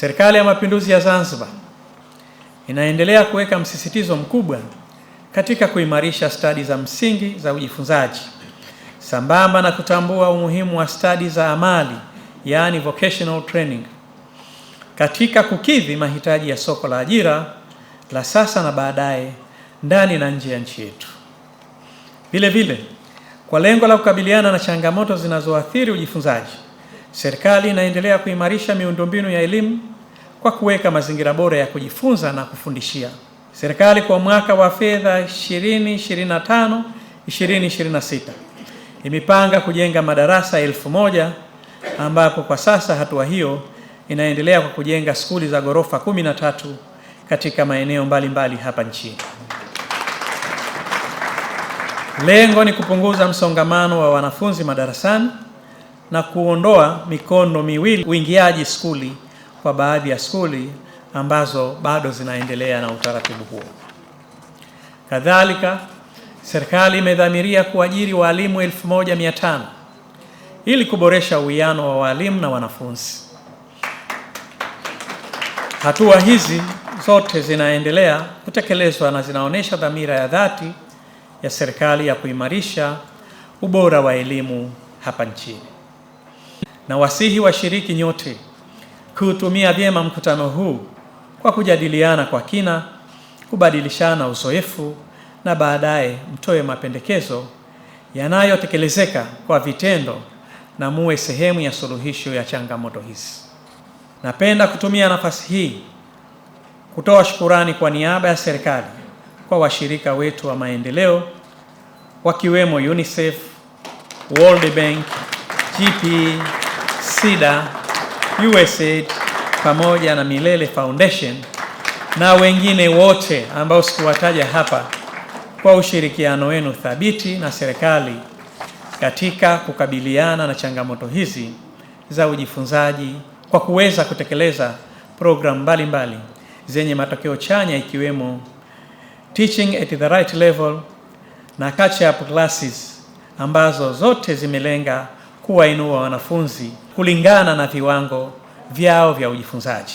Serikali ya Mapinduzi ya Zanzibar inaendelea kuweka msisitizo mkubwa katika kuimarisha stadi za msingi za ujifunzaji sambamba na kutambua umuhimu wa stadi za amali, yaani vocational training, katika kukidhi mahitaji ya soko la ajira la sasa na baadaye ndani na nje ya nchi yetu. Vile vile, kwa lengo la kukabiliana na changamoto zinazoathiri ujifunzaji, serikali inaendelea kuimarisha miundombinu ya elimu kwa kuweka mazingira bora ya kujifunza na kufundishia. Serikali kwa mwaka wa fedha 2025-2026 imepanga kujenga madarasa 1000 ambapo kwa sasa hatua hiyo inaendelea kwa kujenga skuli za ghorofa 13 katika maeneo mbalimbali hapa nchini. Lengo ni kupunguza msongamano wa wanafunzi madarasani na kuondoa mikono miwili uingiaji skuli kwa baadhi ya skuli ambazo bado zinaendelea na utaratibu huo. Kadhalika, serikali imedhamiria kuajiri walimu 1500 ili kuboresha uwiano wa walimu na wanafunzi. Hatua hizi zote zinaendelea kutekelezwa na zinaonyesha dhamira ya dhati ya serikali ya kuimarisha ubora wa elimu hapa nchini. Na wasihi washiriki nyote kutumia vyema mkutano huu kwa kujadiliana kwa kina, kubadilishana uzoefu na baadaye mtoe mapendekezo yanayotekelezeka kwa vitendo na muwe sehemu ya suluhisho ya changamoto hizi. Napenda kutumia nafasi hii kutoa shukurani kwa niaba ya serikali kwa washirika wetu wa maendeleo wakiwemo UNICEF, World Bank, GP, SIDA, USAID pamoja na Milele Foundation na wengine wote ambao sikuwataja hapa kwa ushirikiano wenu thabiti na serikali katika kukabiliana na changamoto hizi za ujifunzaji kwa kuweza kutekeleza programu mbalimbali zenye matokeo chanya ikiwemo Teaching at the Right Level na Catch Up Classes ambazo zote zimelenga kuwainua wanafunzi kulingana na viwango vyao vya ujifunzaji.